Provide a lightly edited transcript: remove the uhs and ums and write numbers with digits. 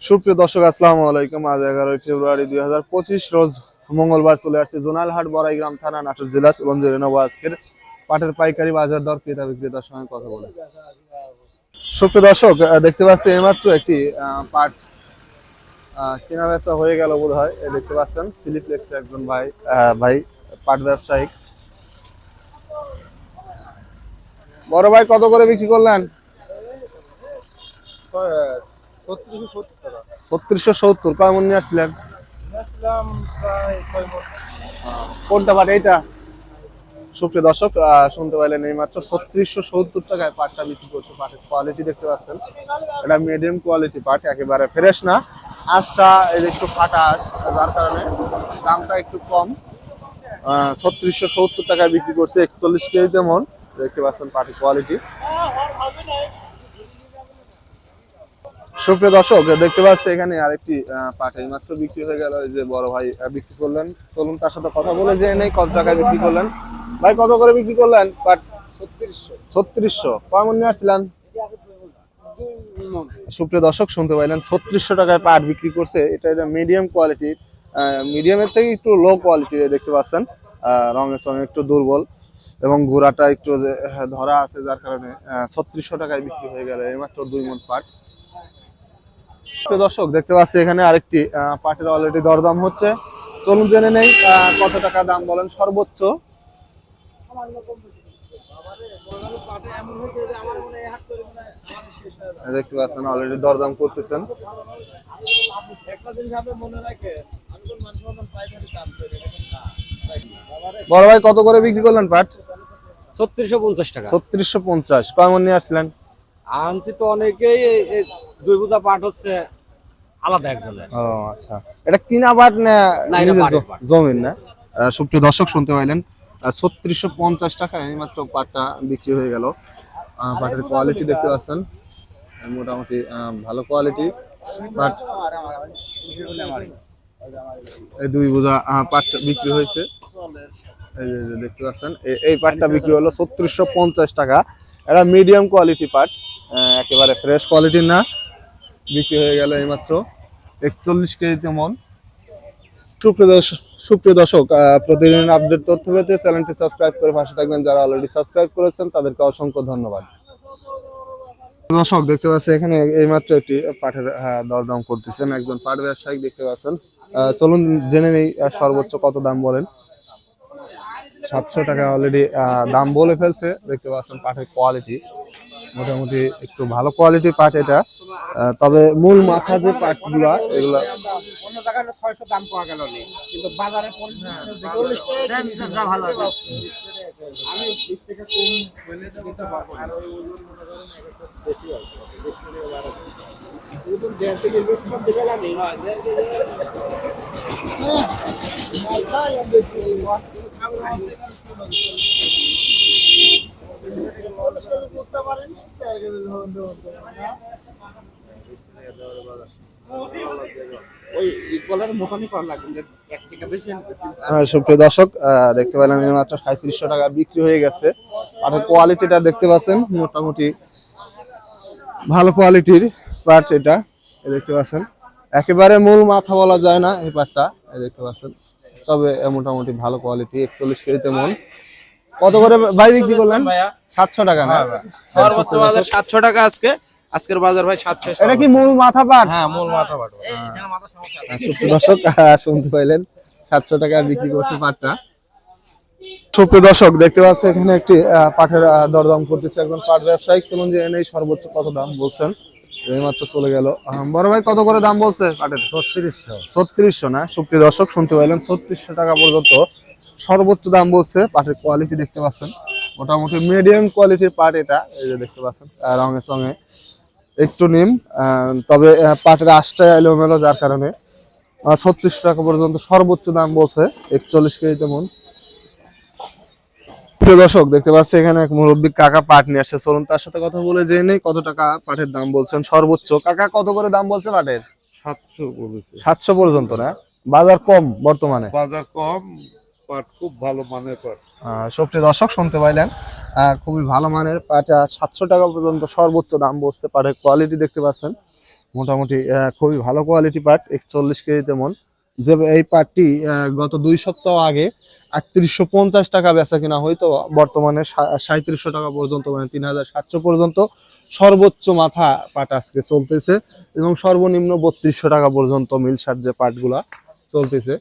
সুপ্রিয় দর্শক, আসসালামু আলাইকুম। আজ 11 ফেব্রুয়ারি 2025 রোজ মঙ্গলবার চলে আসছে জোনালহাট বড়াইগ্রাম থানা, নাটোর জেলা। চলুন জেনে নেবো আজকের পাটের পাইকারি বাজার দর, ক্রেতা বিক্রেতার সঙ্গে কথা বলে। সুপ্রিয় দর্শক, দেখতে পাচ্ছি এইমাত্র একটি পাট কেনা বেচা হয়ে গেল বোধ হয়। দেখতে পাচ্ছেন ফিলিপ্লেক্সে একজন ভাই পাট ব্যবসায়ী। বড় ভাই, কত করে বিক্রি করলেন? 3670। কয় মন নিয়ে আসছিলেন? কোনটা পাট? এইটা? সুপ্রিয় দর্শক, শুনতে পাইলেন এই মাত্র 3670 টাকায় পাটটা বিক্রি করছে। পাটের কোয়ালিটি দেখতে পাচ্ছেন, এটা মিডিয়াম কোয়ালিটি পাট, একেবারে ফ্রেশ না। আঁশটা এই যে একটু ফাটা আঁশ, যার কারণে দামটা একটু কম। 3670 টাকায় বিক্রি করছে, 41 কেজিতে মন। দেখতে পাচ্ছেন পাটের কোয়ালিটি। সুপ্রিয় দর্শক, দেখতে পাচ্ছি এখানে আরেকটি পাট এই মাত্র বিক্রি হয়ে গেল। এই যে বড় ভাই বিক্রি করলেন, চলুন তার সাথে কথা বলে যে নেই কত টাকায় বিক্রি করলেন। ভাই, কত করে বিক্রি করলেন পাট? 3600। কয় মন নিয়ে আসছিলেন? সুপ্রিয় দর্শক, শুনতে পাইলেন 3600 টাকায় পাট বিক্রি করছে। এটা মিডিয়াম কোয়ালিটির, মিডিয়ামের থেকে একটু লো কোয়ালিটির দেখতে পাচ্ছেন। রঙের সঙ্গে একটু দুর্বল এবং গোড়াটা একটু ধরা আছে, যার কারণে 3600 টাকায় বিক্রি হয়ে গেল এইমাত্র 2 মণ পাট। দর্শক, দেখতে পাচ্ছি এখানে আরেকটি পাটের অলরেডি দরদাম হচ্ছে। চলুন জেনে নেই কত টাকা দাম বলেন সর্বোচ্চ। দেখতে পাচ্ছেন অলরেডি দরদাম করতেছেন। বড় ভাই, কত করে বিক্রি করলেন পাট? 3650 টাকা। 3650। কয় মণ নিয়ে আসছিলেন? আনছি তো অনেকেই। দুই বুদা পাট হচ্ছে আলাদা একজনের। ও আচ্ছা, এটা কিনা পাট না এটা নিজের বাড়ির পাট। জমির না? সুপ্রিয় দর্শক, শুনতে পাইলেন 3650 টাকায় এইমাত্র পাটটা বিক্রি হয়ে গেল। পাটের কোয়ালিটি দেখতে পাচ্ছেন, মোটামুটি ভালো কোয়ালিটি পাট। এই 2 বোঝা পাট বিক্রি হয়েছে। এই যে দেখতে পাচ্ছেন, এই পাটটা বিক্রি হলো 3650 টাকা। এটা মিডিয়াম কোয়ালিটি পাট, একেবারে ফ্রেশ কোয়ালিটির না। বিক্রি হয়ে গেল এইমাত্র 41 কেজিতে মন। সুপ্রিয় দর্শক, প্রতিদিন আপডেট তথ্য পেতে চ্যানেলটি সাবস্ক্রাইব করে পাশে থাকবেন। যারা অলরেডি সাবস্ক্রাইব করেছেন তাদেরকে অসংখ্য ধন্যবাদ। দর্শক, দেখতে পাচ্ছি এখানে এইমাত্র একটি পাটের দরদাম করতেছেন একজন পাট ব্যবসায়ী, দেখতে পাচ্ছেন। চলুন জেনে নেই সর্বোচ্চ কত দাম বলেন। 700 টাকা অলরেডি দাম বলে ফেলছে। দেখতে পাচ্ছেন পাটের কোয়ালিটি মোটামুটি একটু ভালো কোয়ালিটির পাট এটা। তবে মূল মাথা যে পাটগুলা, এগুলা সুপ্রিয় দর্শক, দেখতে পেলাম মাত্র 3700 টাকা বিক্রি হয়ে গেছে। আর কোয়ালিটিটা দেখতে পাচ্ছেন, মোটামুটি ভালো কোয়ালিটির পাট এটা। দেখতে পাচ্ছেন একেবারে মূল মাথা বলা যায় না এই পাটটা, দেখতে পাচ্ছেন। তবে মোটামুটি ভালো কোয়ালিটি, 41 কেজিতে মন। কত করে ভাই বিক্রি করলেন? 700 টাকা না? সর্বোচ্চ বাজার 700 টাকা আজকের বাজার ভাই 700। এটা কি মূল মাথা পাট? হ্যাঁ, মূল মাথা পাট। সুপ্রিয় দর্শক, শুনতে পাইলেন 700 টাকা বিক্রি করছে পাটটা। সুপ্রিয় দর্শক, দেখতে পাচ্ছি এখানে একটি পাটের দরদাম করতেছে একজন পাট ব্যবসায়ী। চলুন যে এনেই সর্বোচ্চ কত দাম বলছেন। এইমাত্র চলে গেল। বড় ভাই, কত করে দাম বলছে পাটের? 3600। 3600 না? সুপ্রিয় দর্শক, শুনতে পাইলেন 3600 টাকা পর্যন্ত সর্বোচ্চ দাম বলছে। পাটের কোয়ালিটি দেখতে পাচ্ছেন, মোটামুটি মিডিয়াম কোয়ালিটির পাট এটা। এই যে দেখতে পাচ্ছেন রঙের সঙ্গে একটু নিম, তবে পাটের আঁশটা এলোমেলো, যার কারণে 3600 টাকা পর্যন্ত সর্বোচ্চ দাম বলছে, 41 কেজিতে মন। প্রিয় দর্শক, দেখতে পাচ্ছি এখানে এক মুরব্বী কাকা পাট নিয়ে আসছে। চলুন তার সাথে কথা বলে জেনে কত টাকা পাটের দাম বলছেন সর্বোচ্চ। কাকা, কত করে দাম বলছে পাটের? 700 বলেছে। 700 পর্যন্ত না? বাজার কম বর্তমানে? বাজার কম, পাট খুব ভালো মানের পাট। সুপ্রিয় দর্শক, শুনতে পাইলেন খুবই ভালো মানের পাট। 700 টাকা পর্যন্ত সর্বোচ্চ দাম বলছে। পাটের কোয়ালিটি দেখতে পাচ্ছেন, মোটামুটি খুবই ভালো কোয়ালিটি পাট, 41 কেজিতে মন। যে এই পাটটি গত 2 সপ্তাহ আগে 3850 টাকা বেচা কিনা হয়তো, বর্তমানে 3700 টাকা পর্যন্ত, মানে 3700 পর্যন্ত সর্বোচ্চ মাথা পাট আজকে চলতেছে, এবং সর্বনিম্ন 3200 টাকা পর্যন্ত মিলসার যে পাটগুলা চলতেছে।